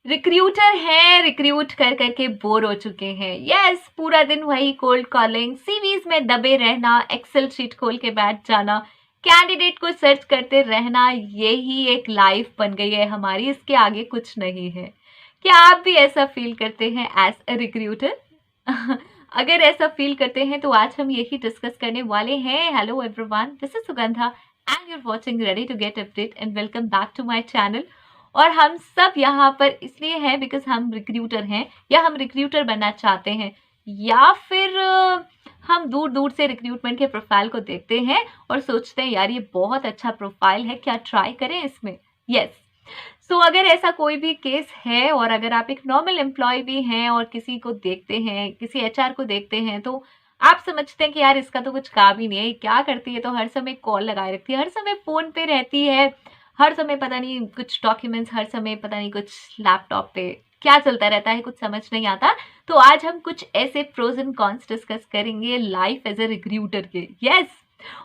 Recruiter हैं, recruit कर करके बोर हो चुके हैं। यस, पूरा दिन वही कोल्ड कॉलिंग, सीवीज में दबे रहना, एक्सेल शीट खोल के बैठ जाना, कैंडिडेट को सर्च करते रहना, यही एक लाइफ बन गई है हमारी। इसके आगे कुछ नहीं है। क्या आप भी ऐसा फील करते हैं एज अ रिक्रूटर? अगर ऐसा फील करते हैं तो आज हम यही डिस्कस करने वाले हैं। Hello everyone, this is Sugandha and you're watching ready to get update and welcome back to my channel. और हम सब यहाँ पर इसलिए हैं बिकॉज हम रिक्रूटर हैं, या हम रिक्रूटर बनना चाहते हैं, या फिर हम दूर दूर से रिक्रूटमेंट के प्रोफाइल को देखते हैं और सोचते हैं यार ये बहुत अच्छा प्रोफाइल है, क्या ट्राई करें इसमें। यस, सो अगर ऐसा कोई भी केस है और अगर आप एक नॉर्मल एम्प्लॉय भी हैं और किसी को देखते हैं, किसी एचआर को देखते हैं, तो आप समझते हैं कि यार इसका तो कुछ काम ही नहीं है, क्या करती है, तो हर समय कॉल लगाए रखती है, हर समय फोन पे रहती है, हर समय पता नहीं कुछ डॉक्यूमेंट्स, हर समय पता नहीं कुछ लैपटॉप पे क्या चलता रहता है, कुछ समझ नहीं आता। तो आज हम कुछ ऐसे प्रोज एंड कॉन्स डिस्कस करेंगे लाइफ एज ए रिक्रूटर के। यस,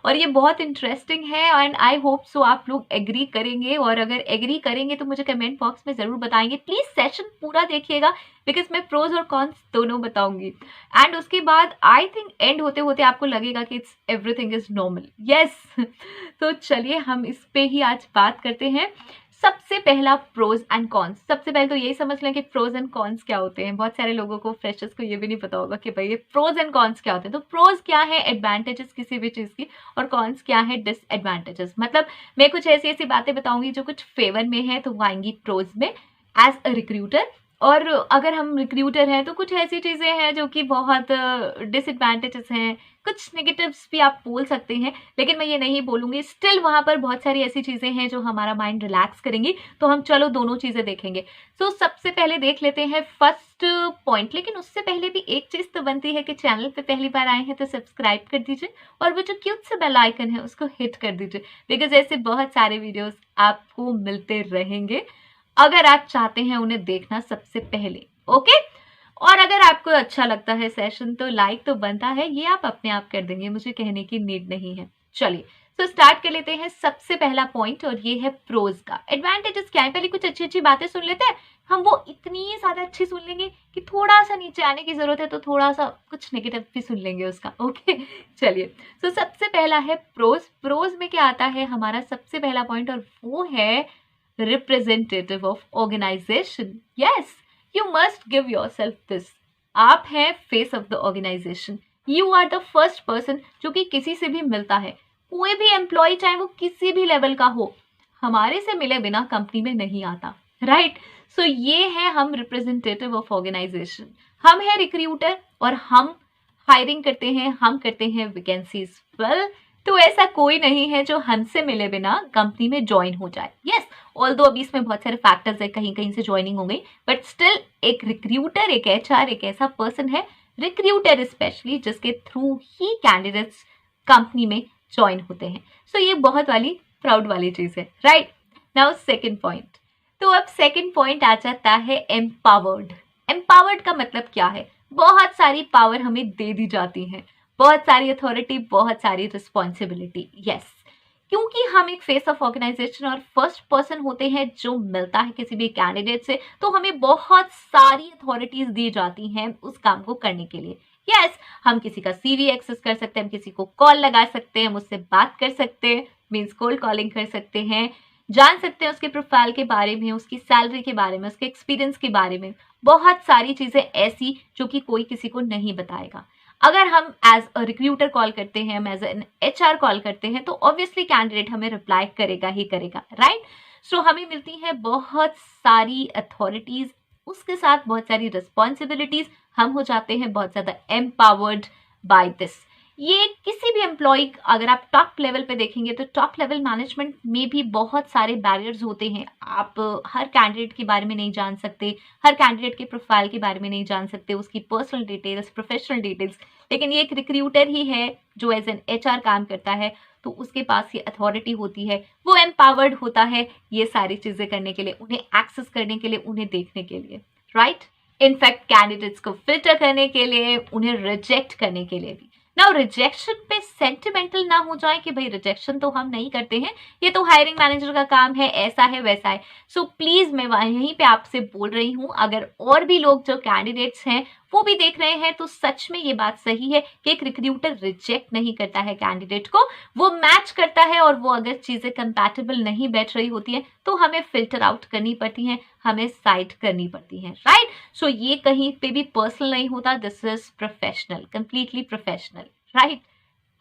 और ये बहुत इंटरेस्टिंग है एंड आई होप सो आप लोग एग्री करेंगे। और अगर एग्री करेंगे तो मुझे कमेंट बॉक्स में जरूर बताएंगे। प्लीज सेशन पूरा देखिएगा बिकॉज मैं प्रोज और कॉन्स दोनों बताऊंगी। एंड उसके बाद आई थिंक एंड होते होते आपको लगेगा कि it's everything is normal. Yes, तो चलिए हम इस पे ही आज बात करते हैं। सबसे पहला प्रोज एंड कॉन्स। सबसे पहले तो यही समझ लें कि प्रोज एंड कॉन्स क्या होते हैं। बहुत सारे लोगों को, फ्रेशर्स को ये भी नहीं पता होगा कि भाई ये प्रोज एंड कॉन्स क्या होते हैं। तो प्रोज क्या है, एडवांटेजेस किसी भी चीज की, और कॉन्स क्या है, डिसएडवांटेजेस। मतलब मैं कुछ ऐसी ऐसी बातें बताऊंगी जो कुछ फेवर में है, तो वो आएंगी प्रोज में एज अ रिक्रूटर। और अगर हम रिक्रूटर हैं तो कुछ ऐसी चीजें हैं जो कि बहुत डिसएडवांटेजेस हैं, कुछ नेगेटिव्स भी आप बोल सकते हैं, लेकिन मैं ये नहीं बोलूंगी। स्टिल वहां पर बहुत सारी ऐसी चीजें हैं जो हमारा माइंड रिलैक्स करेंगी। तो हम चलो दोनों चीजें देखेंगे। सो सबसे पहले देख लेते हैं फर्स्ट पॉइंट। लेकिन उससे पहले भी एक चीज तो बनती है कि चैनल पे पहली बार आए हैं तो सब्सक्राइब कर दीजिए और वो जो क्यूट सा बेल आइकन है उसको हिट कर दीजिए, बिकॉज ऐसे बहुत सारे वीडियोस आपको मिलते रहेंगे अगर आप चाहते हैं उन्हें देखना सबसे पहले। ओके, और अगर आपको अच्छा लगता है सेशन तो लाइक तो बनता है, ये आप अपने आप कर देंगे, मुझे कहने की नीड नहीं है। चलिए तो स्टार्ट कर लेते हैं। सबसे पहला पॉइंट और ये है प्रोज का। एडवांटेजेस क्या है, पहले कुछ अच्छी अच्छी बातें सुन लेते हैं। हम वो इतनी ज्यादा अच्छी सुन लेंगे कि थोड़ा सा नीचे आने की जरूरत है, तो थोड़ा सा कुछ नेगेटिव भी सुन लेंगे उसका। ओके, चलिए। तो सबसे पहला है प्रोज। प्रोज में क्या आता है हमारा सबसे पहला पॉइंट, और वो है representative of organisation. Yes, you must give yourself this. आप हैं face of the organisation. You are the first person जो कि किसी से भी मिलता है। कोई भी एम्प्लॉय चाहे वो किसी भी लेवल का हो, हमारे से मिले बिना कंपनी में नहीं आता, राइट? सो ये है हम रिप्रेजेंटेटिव ऑफ ऑर्गेनाइजेशन। हम है रिक्रूटर और हम हायरिंग करते हैं, हम करते हैं वैकेंसीज। वेल, तो ऐसा कोई नहीं है जो हमसे मिले बिना कंपनी में ज्वाइन हो जाए। यस, ऑल्दो अभी इसमें बहुत सारे फैक्टर्स है, कहीं कहीं से ज्वाइनिंग हो गई, बट स्टिल एक रिक्रूटर, एक एचआर एक ऐसा पर्सन है, रिक्रूटर स्पेशली, जिसके थ्रू ही कैंडिडेट्स कंपनी में ज्वाइन होते हैं। सो ये बहुत वाली प्राउड वाली चीज है, राइट? Now second point. तो अब सेकंड पॉइंट आ जाता है एम्पावर्ड। एम्पावर्ड का मतलब क्या है? बहुत सारी पावर हमें दे दी जाती है, बहुत सारी अथॉरिटी, बहुत सारी रिस्पॉन्सिबिलिटी। यस, क्योंकि हम एक फेस ऑफ ऑर्गेनाइजेशन और फर्स्ट पर्सन होते हैं जो मिलता है किसी भी कैंडिडेट से, तो हमें बहुत सारी अथॉरिटीज दी जाती हैं उस काम को करने के लिए। यस, हम किसी का सीवी एक्सेस कर सकते हैं, हम किसी को कॉल लगा सकते हैं, मुझसे बात कर सकते हैं, मीन्स कोल्ड कॉलिंग कर सकते हैं, जान सकते हैं उसके प्रोफाइल के बारे में, उसकी सैलरी के बारे में, उसके एक्सपीरियंस के बारे में, बहुत सारी चीजें ऐसी जो कि कोई किसी को नहीं बताएगा। अगर हम एज अ रिक्रूटर कॉल करते हैं, हम एज एन एचआर कॉल करते हैं, तो ऑब्वियसली कैंडिडेट हमें रिप्लाई करेगा ही करेगा, राइट? सो हमें मिलती है बहुत सारी अथॉरिटीज, उसके साथ बहुत सारी रिस्पॉन्सिबिलिटीज। हम हो जाते हैं बहुत ज्यादा एम्पावर्ड बाय दिस। ये किसी भी एम्प्लॉय, अगर आप टॉप लेवल पे देखेंगे तो टॉप लेवल मैनेजमेंट में भी बहुत सारे बैरियर्स होते हैं। आप हर कैंडिडेट के बारे में नहीं जान सकते, हर कैंडिडेट के प्रोफाइल के बारे में नहीं जान सकते, उसकी पर्सनल डिटेल्स, प्रोफेशनल डिटेल्स। लेकिन ये एक रिक्रूटर ही है जो एज एन एचआर काम करता है, तो उसके पास ये अथॉरिटी होती है, वो एम्पावर्ड होता है ये सारी चीजें करने के लिए, उन्हें एक्सेस करने के लिए, उन्हें देखने के लिए, राइट? इनफैक्ट कैंडिडेट्स को फिल्टर करने के लिए, उन्हें रिजेक्ट करने के लिए भी। ना रिजेक्शन पे सेंटिमेंटल ना हो जाए कि भाई रिजेक्शन तो हम नहीं करते हैं, ये तो हायरिंग मैनेजर का काम है, ऐसा है वैसा है। सो प्लीज मैं यहीं पे आपसे बोल रही हूँ, अगर और भी लोग जो कैंडिडेट्स हैं वो भी देख रहे हैं तो सच में ये बात सही है कि एक रिक्रूटर रिजेक्ट नहीं करता है कैंडिडेट को, वो मैच करता है, और वो अगर चीजें कंपैटिबल नहीं बैठ रही होती है तो हमें फिल्टर आउट करनी पड़ती है, हमें साइड करनी पड़ती है, राइट। सो ये कहीं पे भी पर्सनल नहीं होता, this is professional, completely professional, right.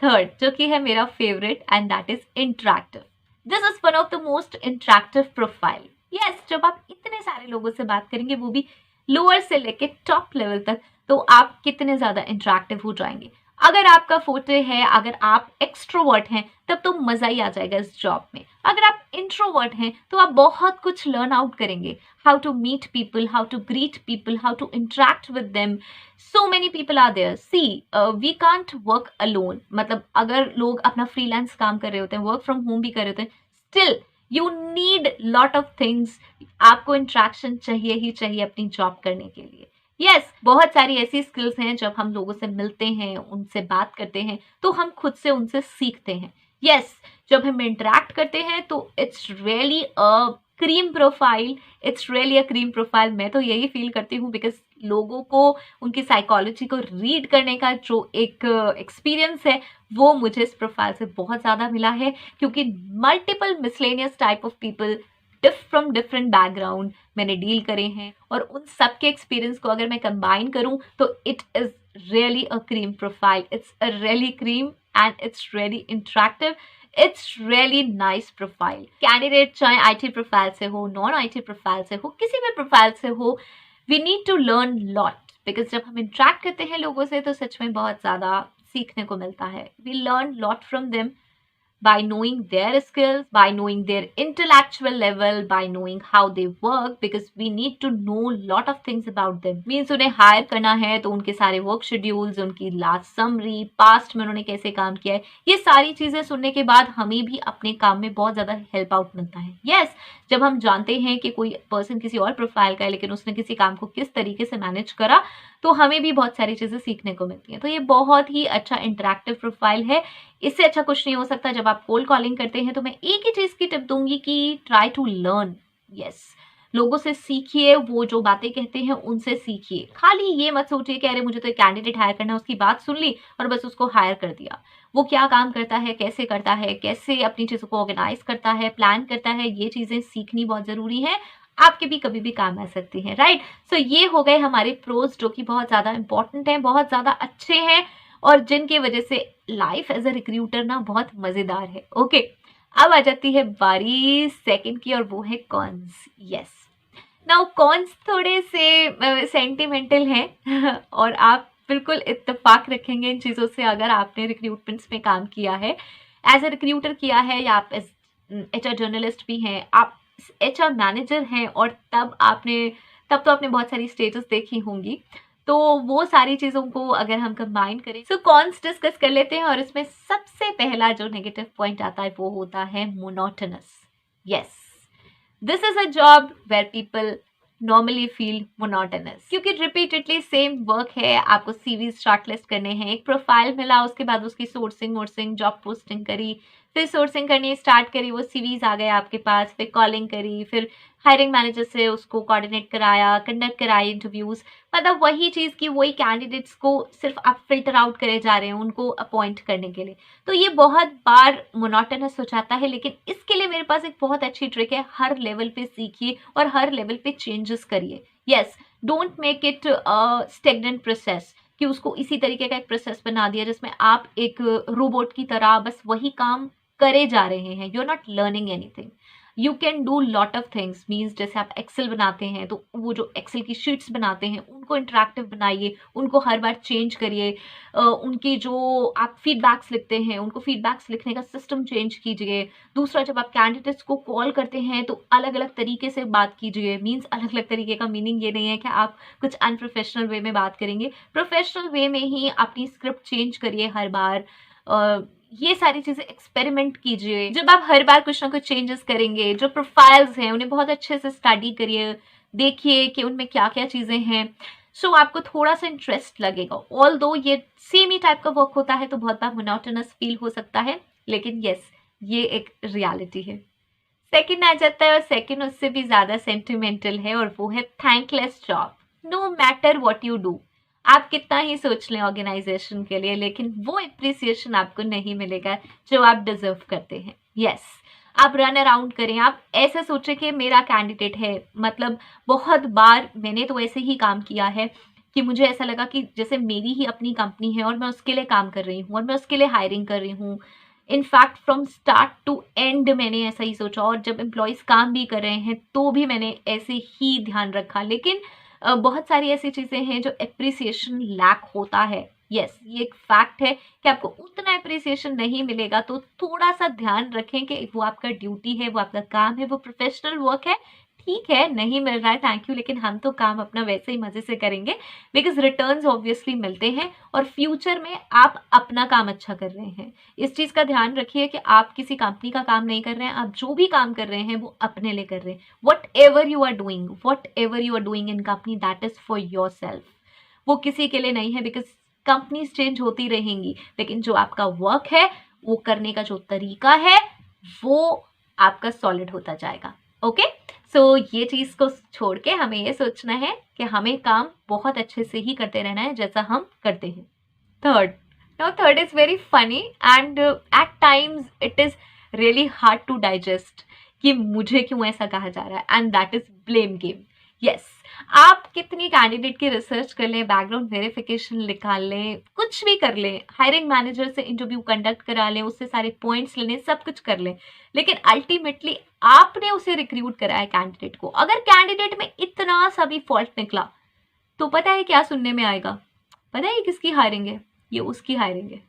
Third जो कि है मेरा favourite, and that is interactive. This is one of the most interactive profile. Yes, जब आप इतने सारे लोगों से बात करेंगे, वो भी लोअर से लेके टॉप लेवल तक, तो आप कितने ज्यादा इंटरैक्टिव हो जाएंगे। अगर आपका फोटे है, अगर आप एक्सट्रोवर्ट हैं, तब तो मजा ही आ जाएगा इस जॉब में। अगर आप इंट्रोवर्ट हैं तो आप बहुत कुछ लर्न आउट करेंगे, how to meet people, how to greet people, how to interact with them. So many people are there, see we can't work alone. मतलब अगर लोग अपना फ्रीलांस काम कर रहे होते हैं, वर्क फ्रॉम होम भी कर रहे होते हैं, still you need lot of things. आपको इंट्रैक्शन चाहिए ही चाहिए अपनी जॉब करने के लिए। यस, बहुत सारी ऐसी स्किल्स हैं, जब हम लोगों से मिलते हैं, उनसे बात करते हैं, तो हम खुद से उनसे सीखते हैं। यस, जब हम इंटरैक्ट करते हैं तो it's really a cream profile, it's really a cream profile. मैं तो यही फील करती हूँ, बिकॉज लोगों को उनकी साइकोलॉजी को रीड करने का जो एक एक्सपीरियंस है, वो मुझे इस प्रोफाइल से बहुत ज़्यादा मिला है, क्योंकि multiple miscellaneous type of people from different background मैंने डील करे हैं, और उन सबके एक्सपीरियंस को अगर मैं कंबाइन करूं तो it is really a cream profile, it's a really cream and it's really interactive, it's really nice profile. Candidate चाहे आईटी प्रोफाइल से हो, नॉन आईटी प्रोफाइल से हो, किसी भी प्रोफाइल से हो, we need to learn lot, because जब हम इंटरैक्ट करते हैं लोगों से तो सच में बहुत ज़्यादा सीखने को मिलता है। We learn lot from them by knowing their skills, by knowing their intellectual level, by knowing how they work, because we need to know lot of things about them. Means उन्हें हायर करना है तो उनके सारे work schedules, उनकी last summary, past में उन्होंने कैसे काम किया है, ये सारी चीजें सुनने के बाद हमें भी अपने काम में बहुत ज्यादा हेल्प आउट मिलता है। यस, जब हम जानते हैं कि कोई पर्सन किसी और प्रोफाइल का है, लेकिन उसने किसी काम को किस तरीके से मैनेज करा, तो हमें भी बहुत सारी चीजें सीखने को मिलती हैं। तो ये बहुत ही अच्छा इंटरैक्टिव प्रोफाइल है, इससे अच्छा कुछ नहीं हो सकता। जब आप कोल्ड कॉलिंग करते हैं तो मैं एक ही चीज की टिप दूंगी कि ट्राई टू लर्न। यस, लोगों से सीखिए, वो जो बातें कहते हैं उनसे सीखिए। खाली ये मत सोचिए कि अरे मुझे तो एक कैंडिडेट हायर करना है, उसकी बात सुन ली और बस उसको हायर कर दिया। वो क्या काम करता है, कैसे करता है, कैसे अपनी चीजों को ऑर्गेनाइज करता है, प्लान करता है, ये चीजें सीखनी बहुत जरूरी है, आपके भी कभी भी काम आ सकती है, राइट। सो ये हो गए हमारे प्रोज, जो कि बहुत ज्यादा इंपॉर्टेंट हैं, बहुत ज्यादा अच्छे हैं, और जिनके वजह से लाइफ एज अ रिक्रूटर ना बहुत मजेदार है। ओके, अब आ जाती है बारी सेकंड की, और वो है कॉन्स। यस, नाउ कॉन्स थोड़े से सेंटिमेंटल हैं और आप बिल्कुल इत्तेफाक रखेंगे इन चीज़ों से अगर आपने रिक्रूटमेंट्स में काम किया है, एज अ रिक्रूटर किया है, या आप एचआर जर्नलिस्ट भी हैं, आप एचआर मैनेजर हैं, और तब तो आपने बहुत सारी स्टेटस देखी होंगी। तो वो सारी चीज़ों को अगर हम कंबाइन करें, सो कॉन्स डिस्कस कर लेते हैं। और इसमें सबसे पहला जो नेगेटिव पॉइंट आता है वो होता है monotonous. Yes, this is a job where people normally feel monotonous, क्योंकि रिपीटेडली सेम वर्क है। आपको सीवीज शॉर्टलिस्ट करने हैं, एक प्रोफाइल मिला, उसके बाद उसकी सोर्सिंग, जॉब पोस्टिंग करी, फिर सोर्सिंग करनी स्टार्ट करी, वो सीवीज आ गए आपके पास, फिर कॉलिंग करी, फिर हायरिंग मैनेजर से उसको कोऑर्डिनेट कराया, कंडक्ट कराए इंटरव्यूज। मतलब वही चीज़ की वही कैंडिडेट्स को सिर्फ आप फिल्टर आउट करे जा रहे हैं उनको अपॉइंट करने के लिए। तो ये बहुत बार मोनोटोनस हो जाता है, लेकिन इसके लिए मेरे पास एक बहुत अच्छी ट्रिक है। हर लेवल पे सीखिए और हर लेवल पे चेंजेस करिए। Yes, don't make it stagnant process, कि उसको इसी तरीके का एक प्रोसेस बना दिया जिसमें आप एक रोबोट की तरह बस वही काम करे जा रहे हैं। You are not learning anything. You can do lot of things. Means जैसे आप एक्सेल बनाते हैं तो वो जो एक्सेल की शीट्स बनाते हैं उनको इंटरेक्टिव बनाइए, उनको हर बार चेंज करिए। उनकी जो आप फीडबैक्स लिखते हैं उनको फीडबैक्स लिखने का सिस्टम चेंज कीजिए। दूसरा, जब आप कैंडिडेट्स को कॉल करते हैं तो अलग अलग तरीके से बात कीजिए। मीन्स अलग अलग तरीके का मीनिंग ये नहीं है कि आप कुछ अनप्रोफेशनल वे में बात करेंगे, प्रोफेशनल वे में ही अपनी स्क्रिप्ट चेंज करिए हर बार। ये सारी चीजें एक्सपेरिमेंट कीजिए। जब आप हर बार कुछ ना कुछ चेंजेस करेंगे, जो प्रोफाइल्स हैं उन्हें बहुत अच्छे से स्टडी करिए, देखिए कि उनमें क्या क्या चीजें हैं। सो आपको थोड़ा सा इंटरेस्ट लगेगा। ऑल दो ये सेम ही टाइप का वर्क होता है तो बहुत बार मोनोटोनस फील हो सकता है, लेकिन यस ये एक रियलिटी है। सेकंड आ जाता है, और सेकंड उससे भी ज्यादा सेंटिमेंटल है, और वो है thankless job. No matter what you do, आप कितना ही सोच लें ऑर्गेनाइजेशन के लिए, लेकिन वो एप्रिसिएशन आपको नहीं मिलेगा जो आप डिजर्व करते हैं। यस आप रन अराउंड करें, आप ऐसा सोचें कि मेरा कैंडिडेट है। मतलब बहुत बार मैंने तो ऐसे ही काम किया है कि मुझे ऐसा लगा कि जैसे मेरी ही अपनी कंपनी है और मैं उसके लिए काम कर रही हूँ और मैं उसके लिए हायरिंग कर रही हूँ। In fact from start to end मैंने ऐसा ही सोचा, और जब एम्प्लॉयज काम भी कर रहे हैं तो भी मैंने ऐसे ही ध्यान रखा। लेकिन बहुत सारी ऐसी चीजें हैं जो एप्रिसिएशन लैक होता है। यस ये एक फैक्ट है कि आपको उतना एप्रिसिएशन नहीं मिलेगा, तो थोड़ा सा ध्यान रखें कि वो आपका ड्यूटी है, वो आपका काम है, वो प्रोफेशनल वर्क है। ठीक है नहीं मिल रहा है थैंक यू, लेकिन हम तो काम अपना वैसे ही मजे से करेंगे, बिकॉज रिटर्न्स ऑब्वियसली मिलते हैं और फ्यूचर में आप अपना काम अच्छा कर रहे हैं। इस चीज का ध्यान रखिए कि आप किसी कंपनी का काम नहीं कर रहे हैं, आप जो भी काम कर रहे हैं वो अपने लिए कर रहे हैं। Whatever you are doing in company, that is for yourself, वो किसी के लिए नहीं है, बिकॉज कंपनीज चेंज होती रहेंगी, लेकिन जो आपका वर्क है वो करने का जो तरीका है वो आपका सॉलिड होता जाएगा। ओके सो ये चीज को छोड़ के हमें ये सोचना है कि हमें काम बहुत अच्छे से ही करते रहना है जैसा हम करते हैं। Third is very funny and at times it is really hard to digest कि मुझे क्यों ऐसा कहा जा रहा है, and that is blame game. Yes आप कितनी कैंडिडेट की रिसर्च कर लें, बैकग्राउंड वेरिफिकेशन निकाल लें, कुछ भी कर लें, हायरिंग मैनेजर से इंटरव्यू कंडक्ट करा लें, उससे सारे पॉइंट्स लेने, सब कुछ कर लें, लेकिन अल्टीमेटली आपने उसे रिक्रूट करा है कैंडिडेट को। अगर कैंडिडेट में इतना सा भी फॉल्ट निकला तो पता है क्या सुनने में आएगा? पता है किसकी हायरिंग है? ये उसकी हायरिंग है।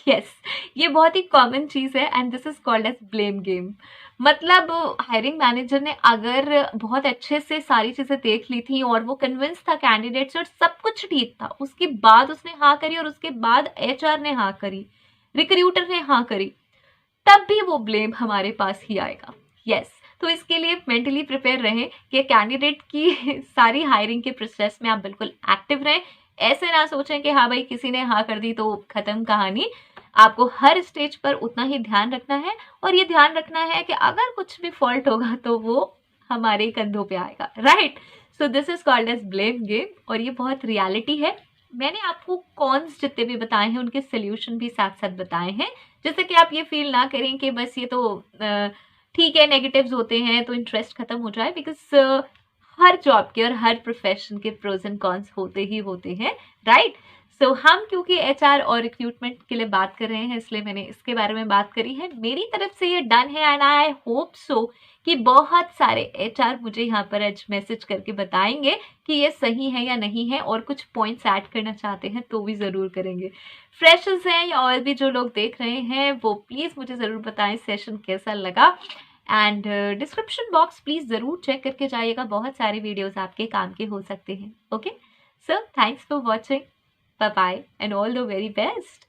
यस ये बहुत ही कॉमन चीज है and this is called as blame game. मतलब हायरिंग मैनेजर ने अगर बहुत अच्छे से सारी चीजें देख ली थी और वो कन्विंस था कैंडिडेट से और सब कुछ ठीक था, उसके बाद उसने हाँ करी और उसके बाद एचआर ने हाँ करी, रिक्रूटर ने हाँ करी, तब भी वो ब्लेम हमारे पास ही आएगा। यस तो इसके लिए मेंटली प्रिपेयर रहें कि कैंडिडेट की सारी हायरिंग के प्रोसेस में आप बिल्कुल एक्टिव रहें। ऐसे ना सोचें कि हाँ भाई किसी ने हाँ कर दी तो खत्म कहानी। आपको हर स्टेज पर उतना ही ध्यान रखना है, और ये ध्यान रखना है कि अगर कुछ भी फॉल्ट होगा तो वो हमारे कंधों पे आएगा। Right so this is called as blame game, और ये बहुत रियलिटी है। मैंने आपको कॉन्स जितने भी बताए हैं उनके सोल्यूशन भी साथ साथ बताए हैं, जैसे कि आप ये फील ना करें कि बस ये तो ठीक है नेगेटिव्स होते हैं तो इंटरेस्ट खत्म हो जाए, बिकॉज हर जॉब के और हर प्रोफेशन के प्रोज एंड कॉन्स होते ही होते हैं। राइट सो हम क्योंकि एचआर और रिक्रूटमेंट के लिए बात कर रहे हैं इसलिए मैंने इसके बारे में बात करी है। मेरी तरफ से ये डन है एंड आई होप सो कि बहुत सारे एचआर मुझे यहाँ पर आज मैसेज करके बताएंगे कि ये सही है या नहीं है, और कुछ पॉइंट्स ऐड करना चाहते हैं तो भी ज़रूर करेंगे। फ्रेशर्स हैं या और भी जो लोग देख रहे हैं वो प्लीज़ मुझे ज़रूर बताएं सेशन कैसा लगा, एंड डिस्क्रिप्शन बॉक्स प्लीज़ ज़रूर चेक करके जाइएगा, बहुत सारे वीडियोज़ आपके काम के हो सकते हैं। Okay so thanks for watching, bye bye and all the very best.